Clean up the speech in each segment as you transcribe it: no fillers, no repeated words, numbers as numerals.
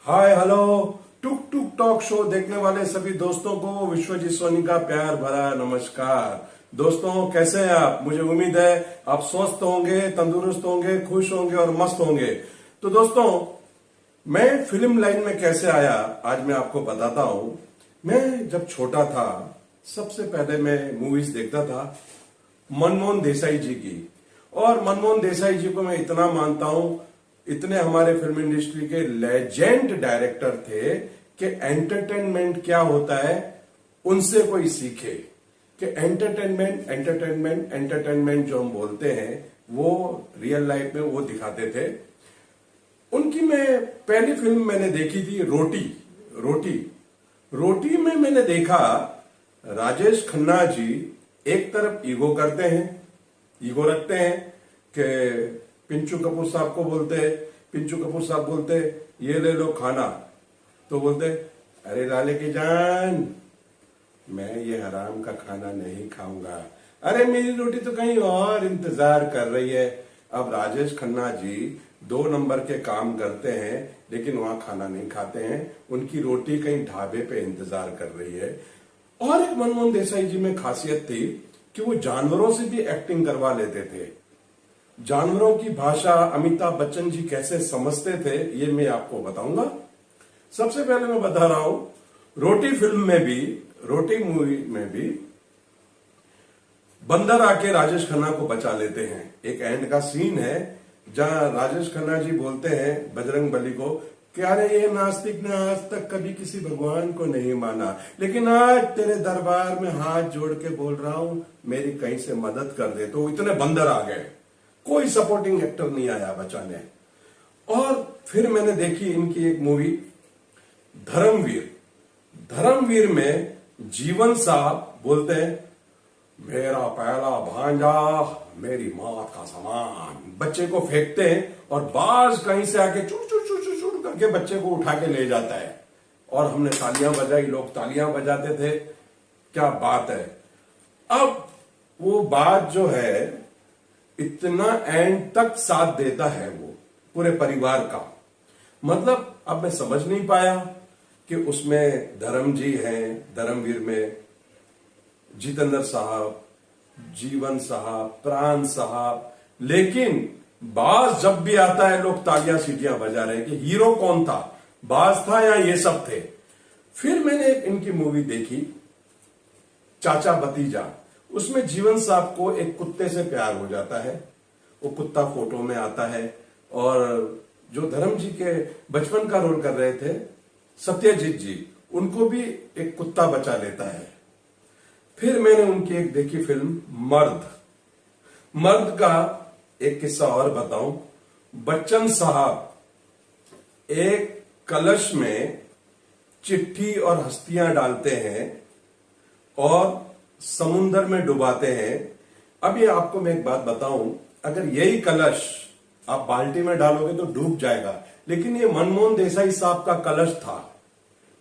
हाय hello. Tuk tuk talk show देखने वाले सभी दोस्तों को विश्वजीत सोनी का प्यार भरा नमस्कार। दोस्तों कैसे हैं आप? मुझे उम्मीद है आप स्वस्थ होंगे, तंदुरुस्त होंगे, खुश होंगे और मस्त होंगे। तो दोस्तों, मैं फिल्म लाइन में कैसे आया आज मैं आपको बताता हूं। मैं जब छोटा था सबसे पहले मैं मूवीज देखता था मनमोहन देसाई जी की। और मनमोहन देसाई जी को मैं इतना मानता हूं, इतने हमारे फिल्म इंडस्ट्री के लेजेंड डायरेक्टर थे कि एंटरटेनमेंट क्या होता है उनसे कोई सीखे। कि एंटरटेनमेंट एंटरटेनमेंट एंटरटेनमेंट जो हम बोलते हैं वो रियल लाइफ में वो दिखाते थे। उनकी मैं पहली फिल्म मैंने देखी थी रोटी। रोटी रोटी में मैंने देखा राजेश खन्ना जी एक तरफ ईगो करते हैं, ईगो रखते हैं कि पिंचू कपूर साहब को बोलते, पिंचू कपूर साहब बोलते ये ले लो खाना, तो बोलते अरे लाले की जान मैं ये हराम का खाना नहीं खाऊंगा, अरे मेरी रोटी तो कहीं और इंतजार कर रही है। अब राजेश खन्ना जी 2 नंबर के काम करते हैं लेकिन वहां खाना नहीं खाते हैं, उनकी रोटी कहीं ढाबे पे इंतजार कर रही है। और एक मनमोहन देसाई जी में खासियत थी कि वो जानवरों से भी एक्टिंग करवा लेते थे। जानवरों की भाषा अमिताभ बच्चन जी कैसे समझते थे ये मैं आपको बताऊंगा। सबसे पहले मैं बता रहा हूं, रोटी फिल्म में भी, रोटी मूवी में भी बंदर आके राजेश खन्ना को बचा लेते हैं। एक एंड का सीन है जहां राजेश खन्ना जी बोलते हैं बजरंग बली को कि अरे ये नास्तिक ने आज तक कभी किसी भगवान को नहीं माना, लेकिन आज तेरे दरबार में हाथ जोड़ के बोल रहा हूं मेरी कहीं से मदद कर दे। तो इतने बंदर आ गए, कोई सपोर्टिंग एक्टर नहीं आया बचाने। और फिर मैंने देखी इनकी एक मूवी धर्मवीर। धर्मवीर में जीवन साहब बोलते हैं मेरा पहला भांजा मेरी मौत का सामान, बच्चे को फेंकते हैं और बाज कहीं से आके चुड़ चुड़ चुड़ चुड़ चुड़ करके बच्चे को उठा के ले जाता है। और हमने तालियां बजाई, लोग तालियां बजाते थे, क्या बात है। अब वो बात जो है इतना एंड तक साथ देता है वो पूरे परिवार का। मतलब अब मैं समझ नहीं पाया कि उसमें धर्म जी हैं, धर्मवीर में जितेंद्र साहब, जीवन साहब, प्राण साहब, लेकिन बाज जब भी आता है लोग तालियां सीटियां बजा रहे हैं कि हीरो कौन था, बाज था या ये सब थे। फिर मैंने इनकी मूवी देखी चाचा भतीजा। उसमें जीवन साहब को एक कुत्ते से प्यार हो जाता है, वो कुत्ता फोटो में आता है। और जो धर्म जी के बचपन का रोल कर रहे थे सत्यजीत जी, उनको भी एक कुत्ता बचा लेता है। फिर मैंने उनकी एक देखी फिल्म मर्द। मर्द का एक किस्सा और बताऊं। बच्चन साहब एक कलश में चिट्ठी और हस्तियां डालते हैं और समुंदर में डुबाते हैं। अब ये आपको मैं एक बात बताऊं, अगर यही कलश आप बाल्टी में डालोगे तो डूब जाएगा, लेकिन ये मनमोहन देसाई साहब का कलश था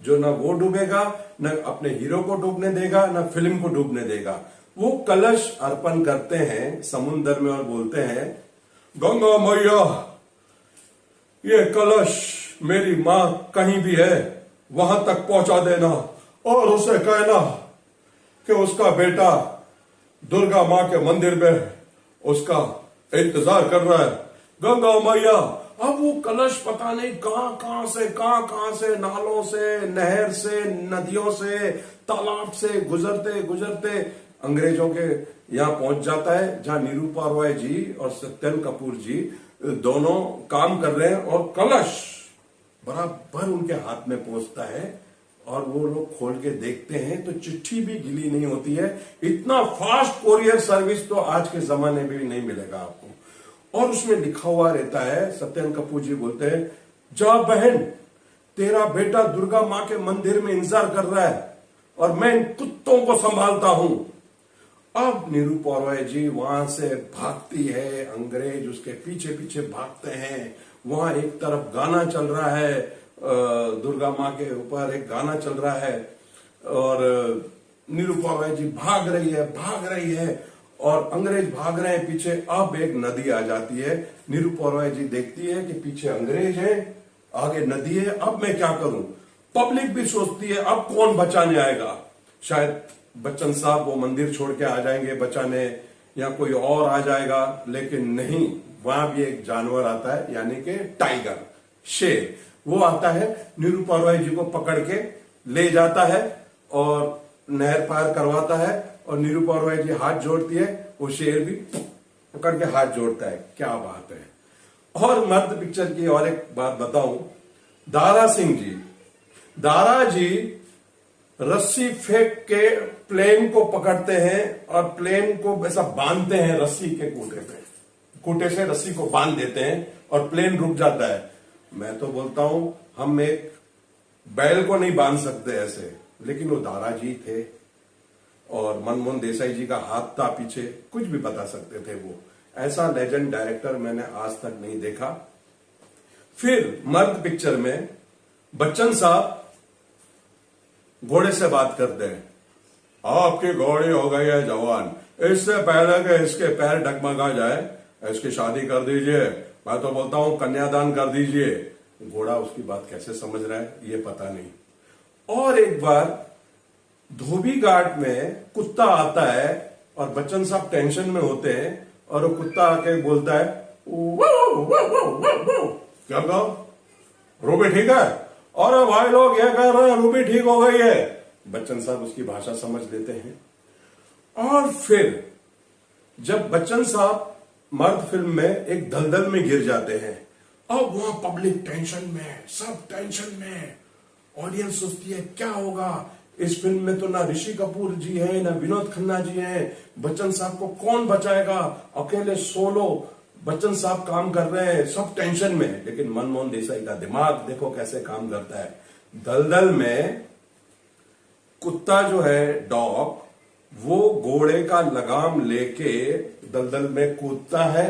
जो ना वो डूबेगा, न अपने हीरो को डूबने देगा, न फिल्म को डूबने देगा। वो कलश अर्पण करते हैं समुंदर में और बोलते हैं गंगा मैया ये कलश मेरी मां कहीं भी है वहां तक पहुंचा देना और उसे कहना कि उसका बेटा दुर्गा मां के मंदिर में उसका इंतजार कर रहा है। गंगा मैया। अब वो कलश पता नहीं कहां से नालों से, नहर से, नदियों से, तालाब से गुजरते गुजरते अंग्रेजों के यहां पहुंच जाता है जहां निरूपा रॉय जी और सत्यन कपूर जी दोनों काम कर रहे हैं और कलश बराबर उनके हाथ में पहुंचता है। और वो लोग खोल के देखते हैं तो चिट्ठी भी गिली नहीं होती है। इतना फास्ट कोरियर सर्विस तो आज के जमाने में भी नहीं मिलेगा आपको। और उसमें लिखा हुआ रहता है, सत्यन कपूर जी बोलते हैं जा बहन तेरा बेटा दुर्गा मां के मंदिर में इंतजार कर रहा है और मैं इन कुत्तों को संभालता हूं। अब निरूपा रॉय जी वहां से भागती है, अंग्रेज उसके पीछे पीछे भागते हैं। वहां एक तरफ गाना चल रहा है, दुर्गा मां के ऊपर एक गाना चल रहा है और निरूपा रॉय जी भाग रही है और अंग्रेज भाग रहे हैं पीछे। अब एक नदी आ जाती है, निरूपा रॉय जी देखती है कि पीछे अंग्रेज है, आगे नदी है, अब मैं क्या करूं। पब्लिक भी सोचती है अब कौन बचाने आएगा। शायद बच्चन साहब वो मंदिर छोड़ के आ जाएंगे बचाने, या कोई और आ जाएगा, लेकिन नहीं, वहां भी एक जानवर आता है, यानी कि टाइगर, शेर। वो आता है, निरूपा रॉय जी को पकड़ के ले जाता है और नहर पार करवाता है, और निरूपा रॉय जी हाथ जोड़ती है, वो शेर भी पकड़ के हाथ जोड़ता है। क्या बात है। और मर्द पिक्चर की और एक बात बताऊं, दारा सिंह जी, दारा जी रस्सी फेंक के प्लेन को पकड़ते हैं और प्लेन को वैसा बांधते हैं रस्सी के खूंटे पे, खूंटे से रस्सी को बांध देते हैं और प्लेन रुक जाता है। मैं तो बोलता हूं हम एक बैल को नहीं बांध सकते ऐसे, लेकिन वो दारा जी थे और मनमोहन देसाई जी का हाथ था पीछे, कुछ भी बता सकते थे वो। ऐसा लेजेंड डायरेक्टर मैंने आज तक नहीं देखा। फिर मर्द पिक्चर में बच्चन साहब घोड़े से बात करते हैं, आपकी घोड़ी हो गई है जवान, इससे पहले कि इसके पैर डगमगा जाए इसकी शादी कर दीजिए, मैं तो बोलता हूं कन्यादान कर दीजिए। घोड़ा उसकी बात कैसे समझ रहा है ये पता नहीं। और एक बार धोबी घाट में कुत्ता आता है और बच्चन साहब टेंशन में होते हैं और वो कुत्ता आके बोलता है, क्या कहो, रूबी ठीक है? और भाई लोग ये कह रहे हैं रूबी ठीक हो गई है। बच्चन साहब उसकी भाषा समझ लेते हैं। और फिर जब बच्चन साहब मर्द फिल्म में एक दलदल में गिर जाते हैं, अब वहां पब्लिक टेंशन में, सब टेंशन में, ऑडियंस सोचती है क्या होगा। इस फिल्म में तो ना ऋषि कपूर जी हैं, ना विनोद खन्ना जी हैं, बच्चन साहब को कौन बचाएगा, अकेले सोलो बच्चन साहब काम कर रहे हैं, सब टेंशन में। लेकिन मनमोहन देसाई का दिमाग देखो कैसे काम करता है। दलदल में कुत्ता जो है, डॉग, वो घोड़े का लगाम लेके दलदल में कूदता है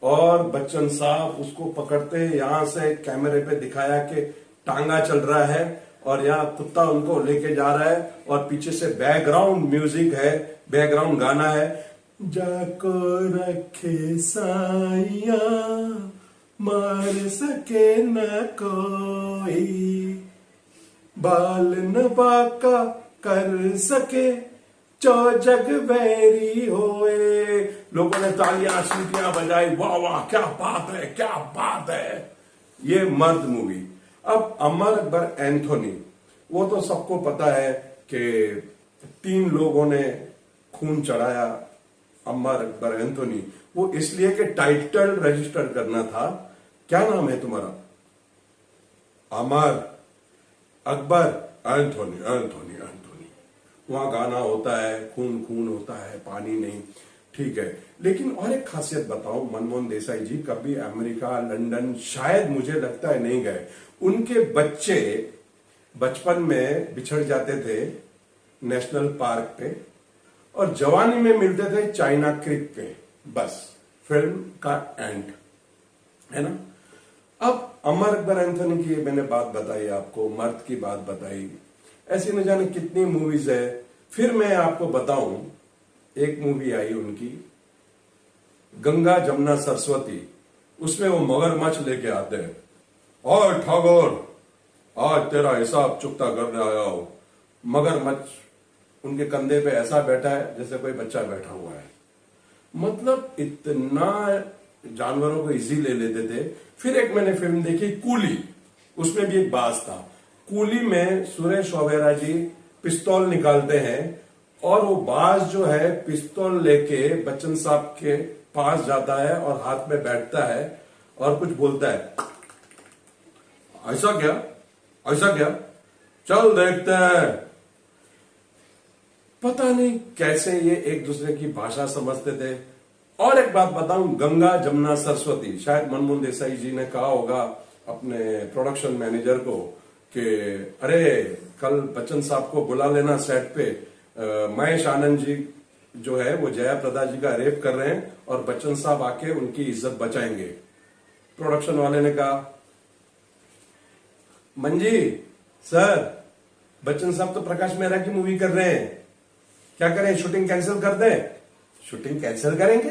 और बच्चन साहब उसको पकड़ते हैं। यहां से कैमरे पे दिखाया कि टांगा चल रहा है और यहाँ कुत्ता उनको लेके जा रहा है और पीछे से बैकग्राउंड म्यूजिक है, बैकग्राउंड गाना है, जाको रखे साइया मार सके न कोई, बाल न बाका कर सके जो जग बैरी होए। लोगों ने तालियां सीटियां बजाई, वाह वाह क्या बात है, क्या बात है। ये मर्द मूवी। अब अमर अकबर एंथोनी, वो तो सबको पता है कि 3 लोगों ने खून चढ़ाया अमर अकबर एंथोनी। वो इसलिए कि टाइटल रजिस्टर करना था। क्या नाम है तुम्हारा? Amar Akbar Anthony, Anthony, Anthony. वहां गाना होता है, खून खून होता है, पानी नहीं, ठीक है। लेकिन और एक खासियत बताऊं, मनमोहन देसाई जी कभी अमेरिका, लंदन, शायद मुझे लगता है नहीं गए। उनके बच्चे बचपन में बिछड़ जाते थे नेशनल पार्क पे और जवानी में मिलते थे चाइना क्रिक पे। बस फिल्म का एंड है ना। अब अमर अकबर एंथोनी की मैंने बात बताई आपको, मर्द की बात बताई, ऐसी न जाने कितनी मूवीज है। फिर मैं आपको बताऊं, एक मूवी आई उनकी गंगा जमुना सरस्वती, उसमें वो मगरमच्छ लेके आते हैं, और ठाकुर आज तेरा हिसाब चुकता करने आया हो। मगरमच्छ उनके कंधे पे ऐसा बैठा है जैसे कोई बच्चा बैठा हुआ है। मतलब इतना जानवरों को इजी ले लेते थे। फिर एक मैंने फिल्म देखी कूली, उसमें भी एक बाज था। कूली में सुरेश ओबेरॉय जी पिस्तौल निकालते हैं और वो बाज जो है पिस्तौल लेके बच्चन साहब के पास जाता है और हाथ में बैठता है और कुछ बोलता है, ऐसा क्या, ऐसा क्या, चल देखते हैं। पता नहीं कैसे ये एक दूसरे की भाषा समझते थे। और एक बात बताऊं, गंगा जमुना सरस्वती, शायद मनमोहन देसाई जी ने कहा होगा अपने प्रोडक्शन मैनेजर को कि अरे कल बच्चन साहब को बुला लेना सेट पे, महेश आनंद जी जो है वो जया प्रदा जी का रेप कर रहे हैं और बच्चन साहब आके उनकी इज्जत बचाएंगे। प्रोडक्शन वाले ने कहा, मंजी सर, बच्चन साहब तो प्रकाश मेहरा की मूवी कर रहे हैं, क्या करें, शूटिंग कैंसिल कर दें? शूटिंग कैंसिल करेंगे?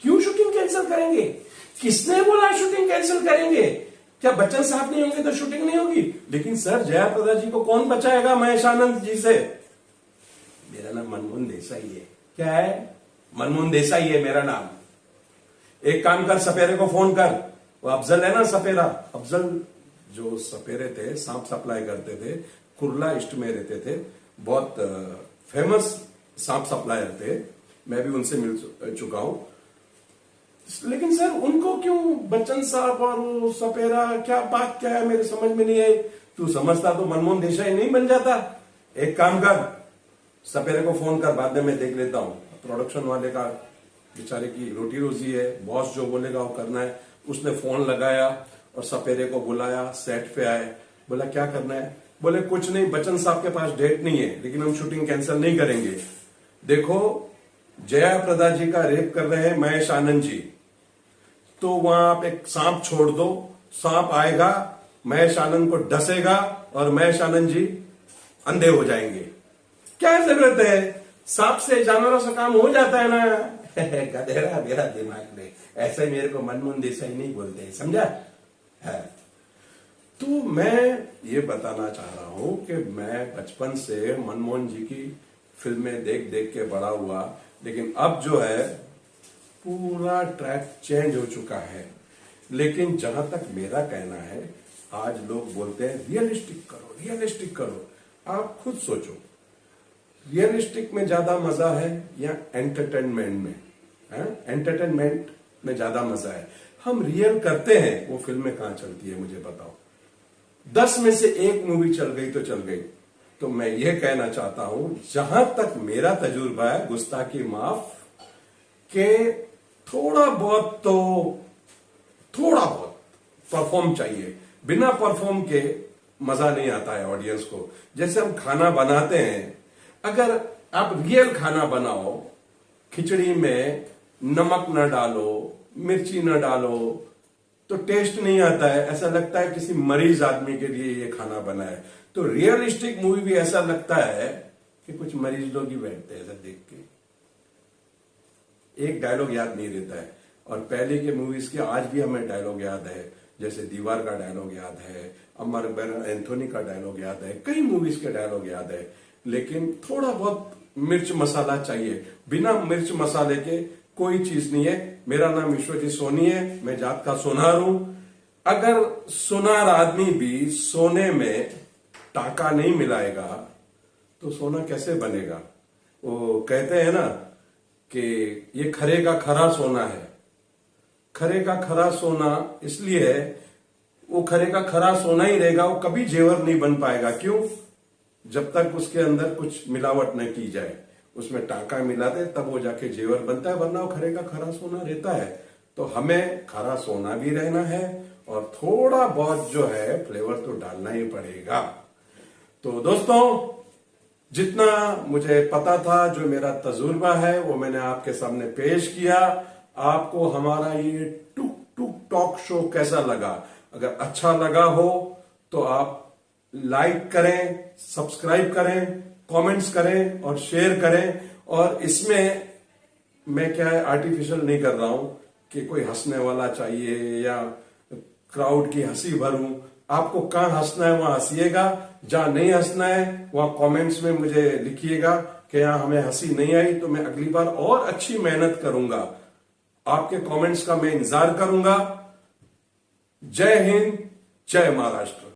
क्यों शूटिंग कैंसिल करेंगे? किसने बोला शूटिंग कैंसिल करेंगे? क्या बच्चन साहब नहीं होंगे तो शूटिंग नहीं होगी? लेकिन सर जया प्रदा जी को कौन बचाएगा महेश आनंद जी से? मेरा नाम मनमोहन देसाई है। क्या है? मनमोहन देसाई है मेरा नाम। एक काम कर, सपेरे को फोन कर। वो अफजल है ना सपेरा, अफजल जो सपेरे थे, सांप सप्लाई करते थे, कुर्ला ईस्ट में रहते थे, बहुत फेमस सांप सप्लायर थे। मैं भी उनसे मिल चुका हूं। लेकिन सर उनको क्यों बच्चन साहब और वो सपेरा, क्या बात क्या है मेरे समझ में नहीं आई। तू समझता तो मनमोहन देसाई नहीं बन जाता। एक काम कर, सपेरे को फोन कर, बाद में मैं देख लेता हूं। प्रोडक्शन वाले का बेचारे की रोटी रोजी है, बॉस जो बोलेगा वो करना है। उसने फोन लगाया और सपेरे को बुलाया, सेट पे आए। बोला क्या करना है? बोले कुछ नहीं, बच्चन साहब के पास डेट नहीं है, लेकिन हम शूटिंग कैंसिल नहीं करेंगे। देखो जया प्रदा जी का रेप कर रहे हैं महेश आनंद जी, तो वहां आप एक सांप छोड़ दो, सांप आएगा, महेश आनंद को डसेगा और महेश आनंद जी अंधे हो जाएंगे। क्या जरूरत है? सांप से जानवरों से काम हो जाता है ना। गधेड़ा मेरा दिमाग में, ऐसे मेरे को मनमोहन देसाई नहीं बोलते, समझा है? तो मैं ये बताना चाह रहा हूं कि मैं बचपन से मनमोहन जी की फिल्में देख देख के बड़ा हुआ, लेकिन अब जो है पूरा ट्रैक चेंज हो चुका है। लेकिन जहां तक मेरा कहना है, आज लोग बोलते हैं रियलिस्टिक करो, रियलिस्टिक करो। आप खुद सोचो, रियलिस्टिक में ज्यादा मजा है या एंटरटेनमेंट में? एंटरटेनमेंट में ज्यादा मजा है। हम रियल करते हैं, वो फिल्में कहां चलती है मुझे बताओ। 10 में से 1 मूवी चल गई तो चल गई। तो मैं ये कहना चाहता हूं, जहां तक मेरा तजुर्बा है, गुस्ताखी माफ, के थोड़ा बहुत परफॉर्म चाहिए। बिना परफॉर्म के मजा नहीं आता है ऑडियंस को। जैसे हम खाना बनाते हैं, अगर आप रियल खाना बनाओ, खिचड़ी में नमक न डालो, मिर्ची न डालो, तो टेस्ट नहीं आता है। ऐसा लगता है किसी मरीज आदमी के लिए ये खाना बना है। तो रियलिस्टिक मूवी भी ऐसा लगता है कि कुछ मरीज लोग ही बैठते हैं ऐसा देख के। एक डायलॉग याद नहीं रहता है। और पहले के मूवीज के आज भी हमें डायलॉग याद है, जैसे दीवार का डायलॉग याद है, अमर एंथोनी का डायलॉग याद है, कई मूवीज के डायलॉग याद है। लेकिन थोड़ा बहुत मिर्च मसाला चाहिए। बिना मिर्च मसाले के कोई चीज नहीं है। मेरा नाम विश्वजीत सोनी है, मैं जात का सोनार हूं। अगर सोनार आदमी भी सोने में टाका नहीं मिलाएगा तो सोना कैसे बनेगा? वो कहते हैं ना कि ये खरे का खरा सोना है। खरे का खरा सोना इसलिए है, वो खरे का खरा सोना ही रहेगा, वो कभी जेवर नहीं बन पाएगा। क्यों? जब तक उसके अंदर कुछ मिलावट न की जाए, उसमें टाका मिला दे तब वो जाके जेवर बनता है, वरना वो खरे का खरा सोना रहता है। तो हमें खरा सोना भी रहना है और थोड़ा बहुत जो है फ्लेवर तो डालना ही पड़ेगा। तो दोस्तों, जितना मुझे पता था, जो मेरा तजुर्बा है, वो मैंने आपके सामने पेश किया। आपको हमारा ये टुक टुक टॉक शो कैसा लगा? अगर अच्छा लगा हो तो आप लाइक करें, सब्सक्राइब करें, कमेंट्स करें और शेयर करें। और इसमें मैं क्या है, आर्टिफिशियल नहीं कर रहा हूं कि कोई हंसने वाला चाहिए या क्राउड की हंसी भरूं। आपको कहां हंसना है वहां हंसिएगा, जहां नहीं हंसना है वहां कमेंट्स में मुझे लिखिएगा कि यहां हमें हंसी नहीं आई, तो मैं अगली बार और अच्छी मेहनत करूंगा। आपके कमेंट्स का मैं इंतजार करूंगा। जय हिंद, जय महाराष्ट्र।